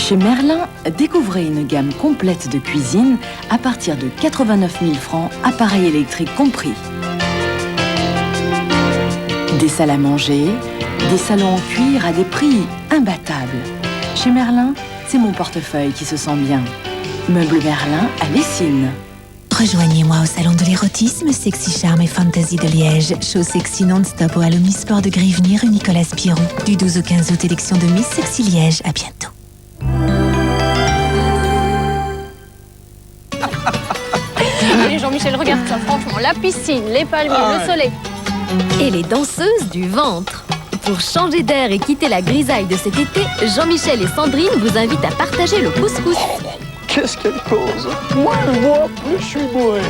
Chez Merlin, découvrez une gamme complète de cuisine à partir de 89 000 francs, appareil électrique compris. Des salles à manger, des salons en cuir à des prix imbattables. Chez Merlin, c'est mon portefeuille qui se sent bien. Meubles Merlin à Lessines. Rejoignez-moi au salon de l'érotisme, Sexy Charme et Fantasy de Liège. Show sexy non-stop au Omnisport de Grivny, rue Nicolas Piron. Du 12 au 15 août, élection de Miss Sexy Liège. À bientôt. Allez Jean-Michel, regarde ça, franchement, la piscine, les palmiers, le soleil. Et les danseuses du ventre. Pour changer d'air et quitter la grisaille de cet été, Jean-Michel et Sandrine vous invitent à partager le couscous. Qu'est-ce qu'elle cause? Moi, je bois, plus je suis bourré.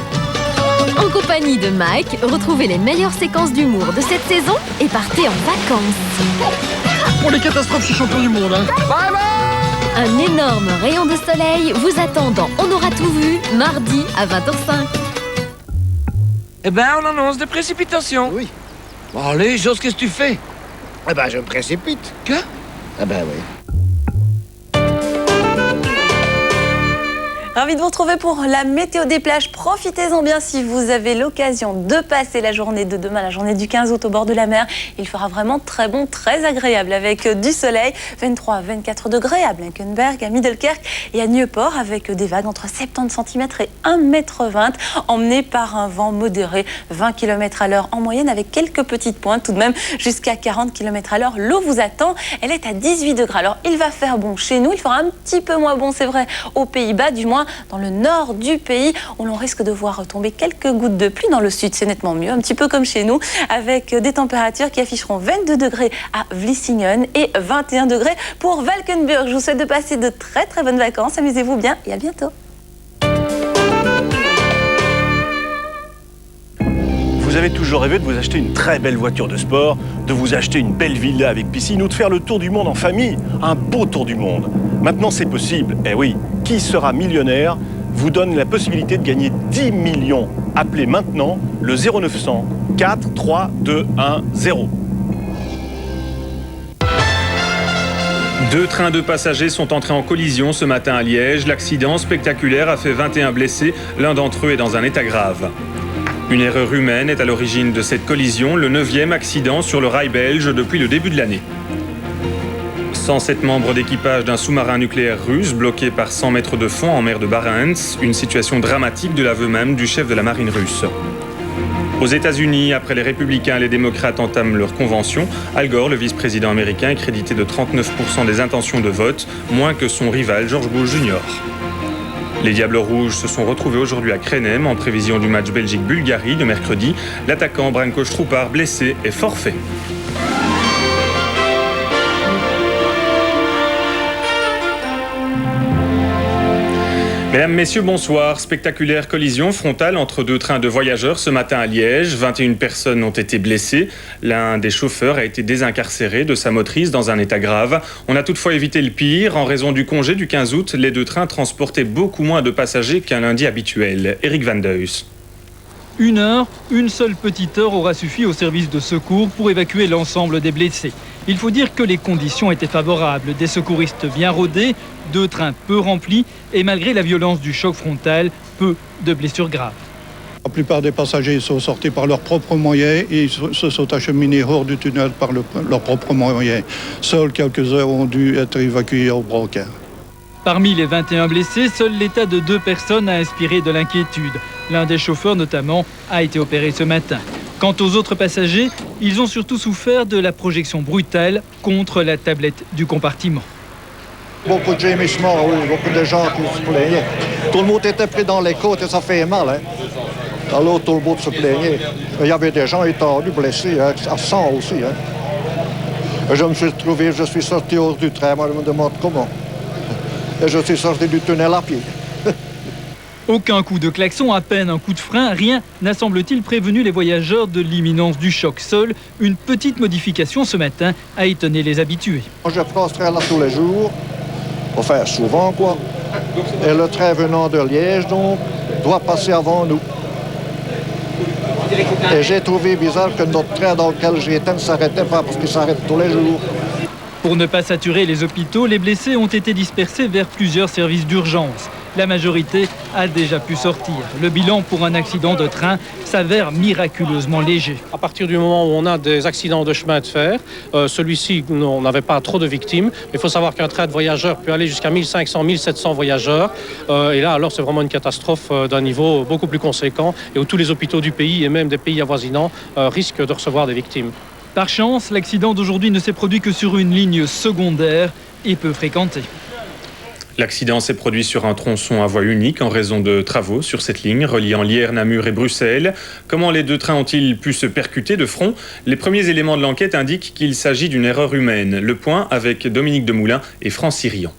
En compagnie de Mike, retrouvez les meilleures séquences d'humour de cette saison et partez en vacances. Pour les catastrophes, je suis champion du monde. Hein. Bye bye! Un énorme rayon de soleil vous attend dans On aura tout vu, mardi à 20h05. Eh ben, on annonce des précipitations. Oui. Bon, allez, Jos, qu'est-ce que tu fais? Eh ben, je me précipite. Que? Eh ben, oui. Ravi de vous retrouver pour la météo des plages. Profitez-en bien si vous avez l'occasion de passer la journée de demain, la journée du 15 août au bord de la mer. Il fera vraiment très bon, très agréable avec du soleil. 23 à 24 degrés à Blankenberg, à Middelkerk et à Nieuport avec des vagues entre 70 cm et 1,20 m emmenées par un vent modéré, 20 km à l'heure en moyenne avec quelques petites pointes tout de même jusqu'à 40 km à l'heure. L'eau vous attend, elle est à 18 degrés. Alors il va faire bon chez nous, il fera un petit peu moins bon, c'est vrai, aux Pays-Bas, du moins dans le nord du pays, où l'on risque de voir tomber quelques gouttes de pluie. Dans le sud, c'est nettement mieux, un petit peu comme chez nous, avec des températures qui afficheront 22 degrés à Vlissingen et 21 degrés pour Valkenburg. Je vous souhaite de passer de très très bonnes vacances. Amusez-vous bien et à bientôt. Vous avez toujours rêvé de vous acheter une très belle voiture de sport, de vous acheter une belle villa avec piscine ou de faire le tour du monde en famille, un beau tour du monde. Maintenant, c'est possible. Eh oui, Qui sera millionnaire vous donne la possibilité de gagner 10 millions. Appelez maintenant le 0900 4 3 2 1 0. Deux trains de passagers sont entrés en collision ce matin à Liège. L'accident spectaculaire a fait 21 blessés. L'un d'entre eux est dans un état grave. Une erreur humaine est à l'origine de cette collision, le 9e accident sur le rail belge depuis le début de l'année. 107 membres d'équipage d'un sous-marin nucléaire russe bloqué par 100 mètres de fond en mer de Barents, une situation dramatique de l'aveu même du chef de la marine russe. Aux États-Unis, après les républicains et les démocrates entament leur convention, Al Gore, le vice-président américain, est crédité de 39% des intentions de vote, moins que son rival George Bush Jr. Les Diables Rouges se sont retrouvés aujourd'hui à Krenem en prévision du match Belgique-Bulgarie de mercredi. L'attaquant Branko Stroupar, blessé, est forfait. Mesdames, Messieurs, bonsoir. Spectaculaire collision frontale entre deux trains de voyageurs ce matin à Liège. 21 personnes ont été blessées. L'un des chauffeurs a été désincarcéré de sa motrice dans un état grave. On a toutefois évité le pire. En raison du congé du 15 août, les deux trains transportaient beaucoup moins de passagers qu'un lundi habituel. Éric Van Deus. Une seule petite heure aura suffi au service de secours pour évacuer l'ensemble des blessés. Il faut dire que les conditions étaient favorables. Des secouristes bien rodés, deux trains peu remplis et malgré la violence du choc frontal, peu de blessures graves. La plupart des passagers sont sortis par leurs propres moyens et se sont acheminés hors du tunnel par leurs propres moyens. Seuls quelques-uns ont dû être évacués au brancard. Parmi les 21 blessés, seul l'état de deux personnes a inspiré de l'inquiétude. L'un des chauffeurs notamment a été opéré ce matin. Quant aux autres passagers, ils ont surtout souffert de la projection brutale contre la tablette du compartiment. Beaucoup de gémissements, oui, beaucoup de gens qui se plaignaient. Tout le monde était pris dans les côtes et ça fait mal. Hein. Alors tout le monde se plaignait. Il y avait des gens étendus, blessés, hein, à 100 aussi. Hein. Je suis sorti hors du train, moi je me demande comment. Et je suis sorti du tunnel à pied. Aucun coup de klaxon, à peine un coup de frein, rien n'a semble-t-il prévenu les voyageurs de l'imminence du choc. Seule une petite modification ce matin a étonné les habitués. Je prends ce train là tous les jours, enfin souvent quoi. Et le train venant de Liège donc doit passer avant nous. Et j'ai trouvé bizarre que notre train dans lequel j'étais ne s'arrêtait pas parce qu'il s'arrête tous les jours. Pour ne pas saturer les hôpitaux, les blessés ont été dispersés vers plusieurs services d'urgence. La majorité a déjà pu sortir. Le bilan pour un accident de train s'avère miraculeusement léger. À partir du moment où on a des accidents de chemin de fer, celui-ci, on n'avait pas trop de victimes. Il faut savoir qu'un train de voyageurs peut aller jusqu'à 1500, 1700 voyageurs. Et là, alors, c'est vraiment une catastrophe d'un niveau beaucoup plus conséquent et où tous les hôpitaux du pays et même des pays avoisinants risquent de recevoir des victimes. Par chance, l'accident d'aujourd'hui ne s'est produit que sur une ligne secondaire et peu fréquentée. L'accident s'est produit sur un tronçon à voie unique en raison de travaux sur cette ligne reliant Lierre, Namur et Bruxelles. Comment les deux trains ont-ils pu se percuter de front ? Les premiers éléments de l'enquête indiquent qu'il s'agit d'une erreur humaine. Le point avec Dominique Demoulin et France Sirian.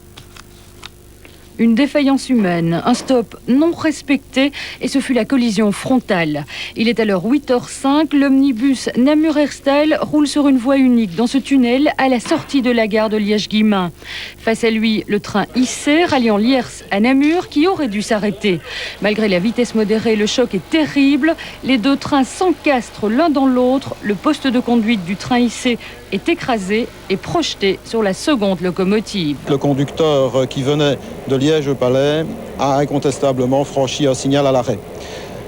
Une défaillance humaine, un stop non respecté et ce fut la collision frontale. Il est alors 8h05, l'omnibus Namur-Herstal roule sur une voie unique dans ce tunnel à la sortie de la gare de Liège-Guillemins. Face à lui, le train IC ralliant Liers à Namur qui aurait dû s'arrêter. Malgré la vitesse modérée, le choc est terrible. Les deux trains s'encastrent l'un dans l'autre. Le poste de conduite du train IC est écrasé et projeté sur la seconde locomotive. Le conducteur qui venait de Liège-Palais a incontestablement franchi un signal à l'arrêt.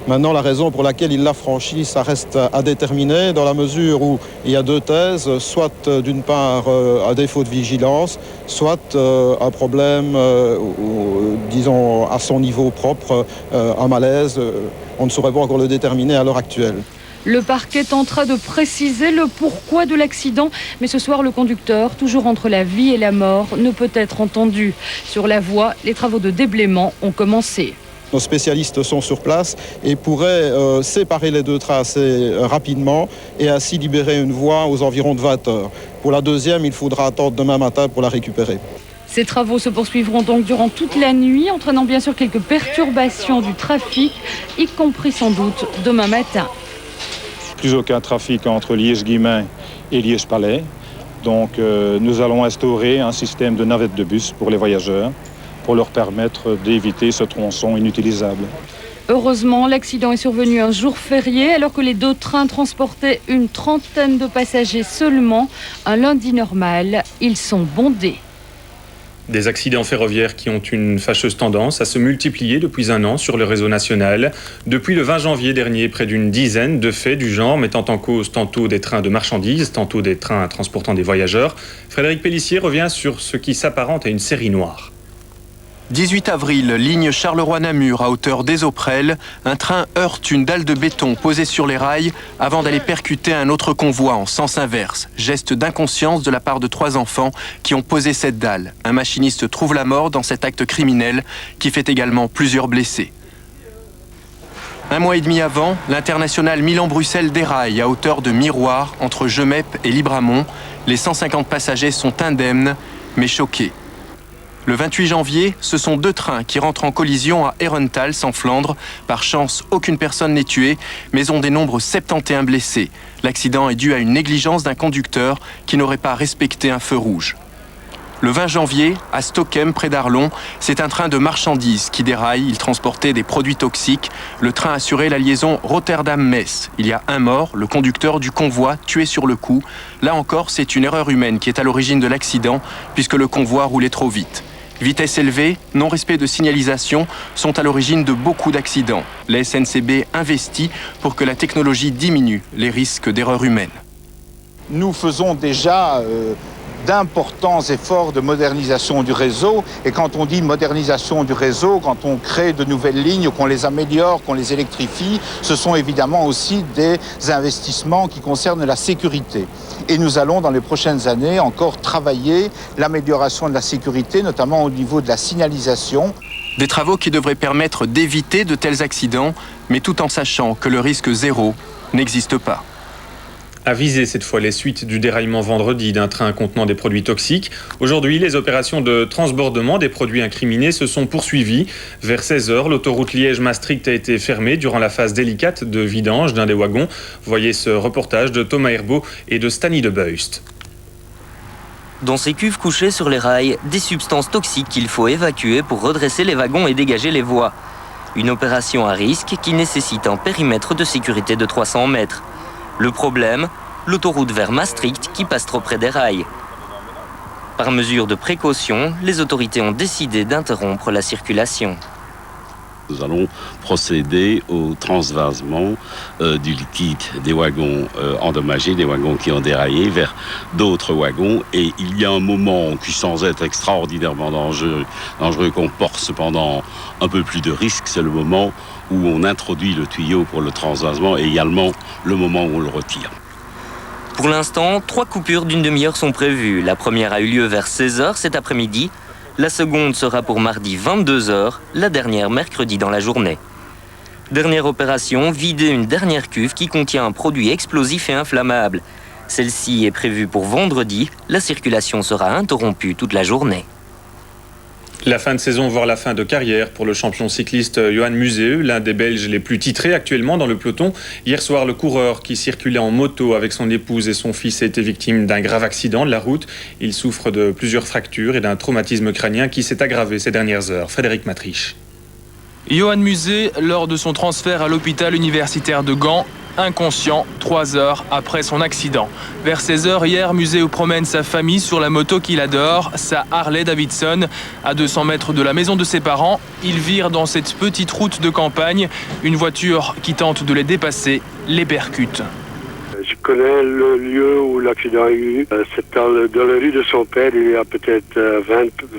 Maintenant, la raison pour laquelle il l'a franchi, ça reste à déterminer dans la mesure où il y a deux thèses, soit d'une part un défaut de vigilance, soit un problème, disons, à son niveau propre, un malaise. On ne saurait pas encore le déterminer à l'heure actuelle. Le parquet tentera de préciser le pourquoi de l'accident, mais ce soir, le conducteur, toujours entre la vie et la mort, ne peut être entendu. Sur la voie, les travaux de déblaiement ont commencé. Nos spécialistes sont sur place et pourraient séparer les deux trains assez rapidement et ainsi libérer une voie aux environs de 20 heures. Pour la deuxième, il faudra attendre demain matin pour la récupérer. Ces travaux se poursuivront donc durant toute la nuit, entraînant bien sûr quelques perturbations du trafic, y compris sans doute demain matin. Plus aucun trafic entre Liège-Guillemins et Liège-Palais. Donc nous allons instaurer un système de navettes de bus pour les voyageurs pour leur permettre d'éviter ce tronçon inutilisable. Heureusement, l'accident est survenu un jour férié alors que les deux trains transportaient une trentaine de passagers seulement. Un lundi normal, ils sont bondés. Des accidents ferroviaires qui ont une fâcheuse tendance à se multiplier depuis un an sur le réseau national. Depuis le 20 janvier dernier, près d'une dizaine de faits du genre mettant en cause tantôt des trains de marchandises, tantôt des trains transportant des voyageurs. Frédéric Pellissier revient sur ce qui s'apparente à une série noire. 18 avril, ligne Charleroi-Namur à hauteur d'Esoprel, un train heurte une dalle de béton posée sur les rails avant d'aller percuter un autre convoi en sens inverse. Geste d'inconscience de la part de 3 enfants qui ont posé cette dalle. Un machiniste trouve la mort dans cet acte criminel qui fait également plusieurs blessés. Un mois et demi avant, l'international Milan-Bruxelles déraille à hauteur de Miroir entre Gemep et Libramont. Les 150 passagers sont indemnes mais choqués. Le 28 janvier, ce sont 2 trains qui rentrent en collision à Herentals en Flandre. Par chance, aucune personne n'est tuée, mais on dénombre 71 blessés. L'accident est dû à une négligence d'un conducteur qui n'aurait pas respecté un feu rouge. Le 20 janvier, à Stockhem, près d'Arlon, c'est un train de marchandises qui déraille. Il transportait des produits toxiques. Le train assurait la liaison Rotterdam-Metz. Il y a un mort, le conducteur du convoi, tué sur le coup. Là encore, c'est une erreur humaine qui est à l'origine de l'accident, puisque le convoi roulait trop vite. Vitesse élevée, non-respect de signalisation sont à l'origine de beaucoup d'accidents. La SNCB investit pour que la technologie diminue les risques d'erreurs humaines. Nous faisons déjà d'importants efforts de modernisation du réseau. Et quand on dit modernisation du réseau, quand on crée de nouvelles lignes, qu'on les améliore, qu'on les électrifie, ce sont évidemment aussi des investissements qui concernent la sécurité. Et nous allons dans les prochaines années encore travailler l'amélioration de la sécurité, notamment au niveau de la signalisation. Des travaux qui devraient permettre d'éviter de tels accidents, mais tout en sachant que le risque zéro n'existe pas. À viser cette fois les suites du déraillement vendredi d'un train contenant des produits toxiques. Aujourd'hui, les opérations de transbordement des produits incriminés se sont poursuivies. Vers 16h, l'autoroute Liège-Maastricht a été fermée durant la phase délicate de vidange d'un des wagons. Voyez ce reportage de Thomas Herbeau et de Stani de Beust. Dans ces cuves couchées sur les rails, des substances toxiques qu'il faut évacuer pour redresser les wagons et dégager les voies. Une opération à risque qui nécessite un périmètre de sécurité de 300 mètres. Le problème, l'autoroute vers Maastricht qui passe trop près des rails. Par mesure de précaution, les autorités ont décidé d'interrompre la circulation. Nous allons procéder au transvasement du liquide des wagons endommagés, des wagons qui ont déraillé, vers d'autres wagons. Et il y a un moment qui, sans être extraordinairement dangereux comporte cependant un peu plus de risque, c'est le moment où on introduit le tuyau pour le transvasement et également le moment où on le retire. Pour l'instant, 3 coupures d'une demi-heure sont prévues. La première a eu lieu vers 16h cet après-midi. La seconde sera pour mardi 22h, la dernière mercredi dans la journée. Dernière opération, vider une dernière cuve qui contient un produit explosif et inflammable. Celle-ci est prévue pour vendredi. La circulation sera interrompue toute la journée. La fin de saison, voire la fin de carrière pour le champion cycliste Johan Museeuw, l'un des Belges les plus titrés actuellement dans le peloton. Hier soir, le coureur qui circulait en moto avec son épouse et son fils a été victime d'un grave accident de la route. Il souffre de plusieurs fractures et d'un traumatisme crânien qui s'est aggravé ces dernières heures. Frédéric Matriche. Johan Museeuw, lors de son transfert à l'hôpital universitaire de Gand, inconscient 3 heures après son accident. Vers 16h hier, Museeuw promène sa famille sur la moto qu'il adore, sa Harley Davidson. À 200 mètres de la maison de ses parents, il vire dans cette petite route de campagne. Une voiture qui tente de les dépasser les percute. Je connais le lieu où l'accident a eu. C'est dans la rue de son père. Il y a peut-être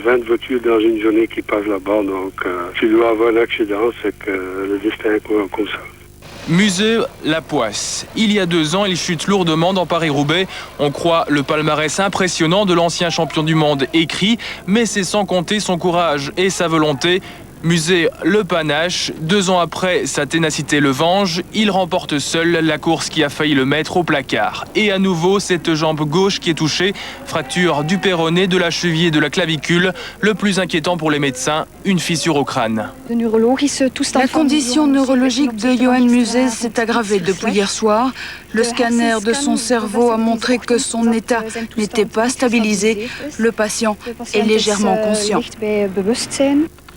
20 voitures dans une journée qui passent là-bas. Donc, s'il doit avoir un accident, c'est que le destin est comme ça. Museeuw la poisse. Il y a 2 ans, il chute lourdement dans Paris-Roubaix. On croit le palmarès impressionnant de l'ancien champion du monde écrit, mais c'est sans compter son courage et sa volonté. Museeuw le panache. 2 ans après, sa ténacité le venge. Il remporte seul la course qui a failli le mettre au placard. Et à nouveau, cette jambe gauche qui est touchée. Fracture du péroné, de la cheville et de la clavicule. Le plus inquiétant pour les médecins, une fissure au crâne. La condition neurologique de Johan Museeuw s'est aggravée depuis hier soir. Le scanner de son cerveau a montré que son état n'était pas stabilisé. Le patient est légèrement conscient.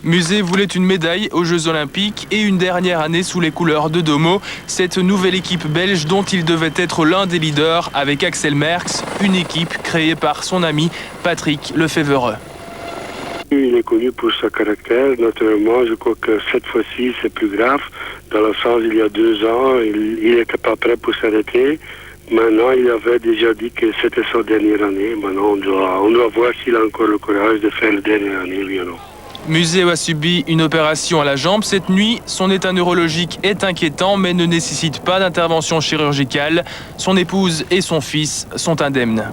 Museeuw voulait une médaille aux Jeux Olympiques et une dernière année sous les couleurs de Domo, cette nouvelle équipe belge dont il devait être l'un des leaders avec Axel Merckx, une équipe créée par son ami Patrick Lefevereux. Il est connu pour son caractère. Naturellement, je crois que cette fois-ci, c'est plus grave. Dans le sens, il y a 2 ans, il n'était pas prêt pour s'arrêter. Maintenant, il avait déjà dit que c'était sa dernière année. Maintenant, on doit voir s'il a encore le courage de faire la dernière année, oui ou non. Museeuw a subi une opération à la jambe cette nuit. Son état neurologique est inquiétant mais ne nécessite pas d'intervention chirurgicale. Son épouse et son fils sont indemnes.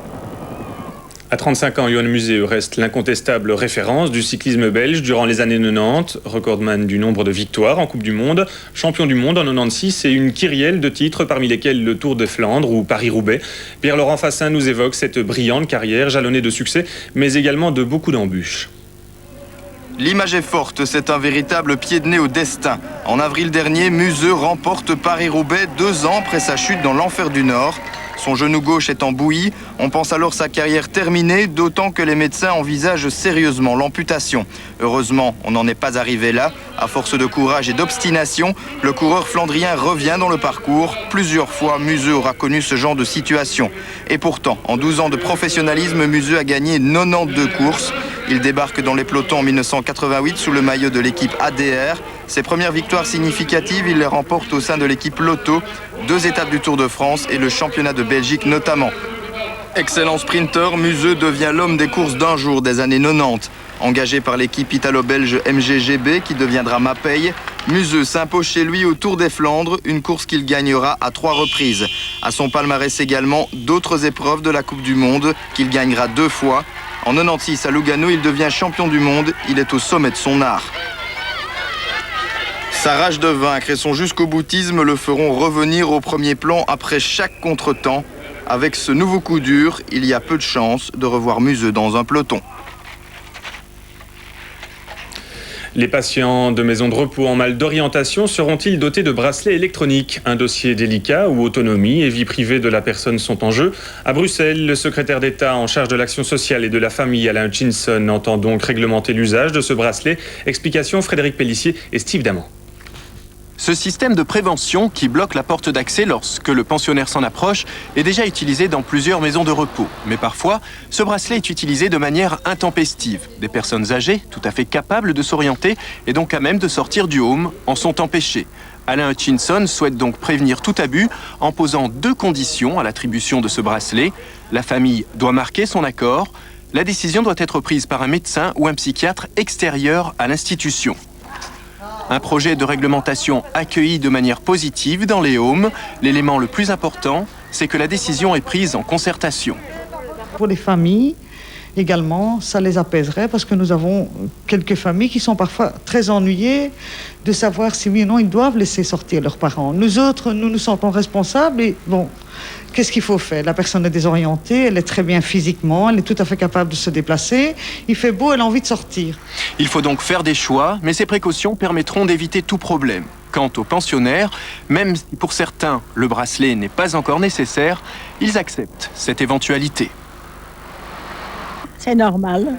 À 35 ans, Johan Museeuw reste l'incontestable référence du cyclisme belge durant les années 90, recordman du nombre de victoires en Coupe du Monde, champion du monde en 96 et une kyrielle de titres parmi lesquels le Tour de Flandre ou Paris-Roubaix. Pierre-Laurent Fassin nous évoque cette brillante carrière jalonnée de succès mais également de beaucoup d'embûches. L'image est forte, c'est un véritable pied de nez au destin. En avril dernier, Museeuw remporte Paris-Roubaix 2 ans après sa chute dans l'enfer du Nord. Son genou gauche est en bouillie. On pense alors sa carrière terminée, d'autant que les médecins envisagent sérieusement l'amputation. Heureusement, on n'en est pas arrivé là. À force de courage et d'obstination, le coureur flandrien revient dans le parcours. Plusieurs fois, Museeuw aura connu ce genre de situation. Et pourtant, en 12 ans de professionnalisme, Museeuw a gagné 92 courses. Il débarque dans les pelotons en 1988 sous le maillot de l'équipe ADR. Ses premières victoires significatives, il les remporte au sein de l'équipe Lotto, 2 étapes du Tour de France et le championnat de Belgique notamment. Excellent sprinter, Museeuw devient l'homme des courses d'un jour des années 90. Engagé par l'équipe italo-belge MGGB qui deviendra Mapei, Museeuw s'impose chez lui au Tour des Flandres, une course qu'il gagnera à 3 reprises. À son palmarès également, d'autres épreuves de la Coupe du Monde qu'il gagnera 2 fois. En 96 à Lugano, il devient champion du monde, il est au sommet de son art. Sa rage de vaincre et son jusqu'au boutisme le feront revenir au premier plan après chaque contretemps. Avec ce nouveau coup dur, il y a peu de chances de revoir Museeuw dans un peloton. Les patients de maisons de repos en mal d'orientation seront-ils dotés de bracelets électroniques? Un dossier délicat où autonomie et vie privée de la personne sont en jeu. À Bruxelles, le secrétaire d'État en charge de l'action sociale et de la famille, Alain Hutchinson, entend donc réglementer l'usage de ce bracelet. Explication Frédéric Pellissier et Steve Damant. Ce système de prévention qui bloque la porte d'accès lorsque le pensionnaire s'en approche est déjà utilisé dans plusieurs maisons de repos. Mais parfois, ce bracelet est utilisé de manière intempestive. Des personnes âgées, tout à fait capables de s'orienter et donc à même de sortir du home, en sont empêchées. Alain Hutchinson souhaite donc prévenir tout abus en posant 2 conditions à l'attribution de ce bracelet. La famille doit marquer son accord. La décision doit être prise par un médecin ou un psychiatre extérieur à l'institution. Un projet de réglementation accueilli de manière positive dans les homes. L'élément le plus important, c'est que la décision est prise en concertation. Pour les familles, également, ça les apaiserait parce que nous avons quelques familles qui sont parfois très ennuyées de savoir si oui ou non ils doivent laisser sortir leurs parents. Nous autres, nous nous sentons responsables et bon, qu'est-ce qu'il faut faire? La personne est désorientée, elle est très bien physiquement, elle est tout à fait capable de se déplacer, il fait beau, elle a envie de sortir. Il faut donc faire des choix, mais ces précautions permettront d'éviter tout problème. Quant aux pensionnaires, même si pour certains le bracelet n'est pas encore nécessaire, ils acceptent cette éventualité. C'est normal.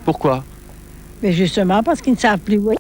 Pourquoi? Mais justement parce qu'ils ne savent plus où.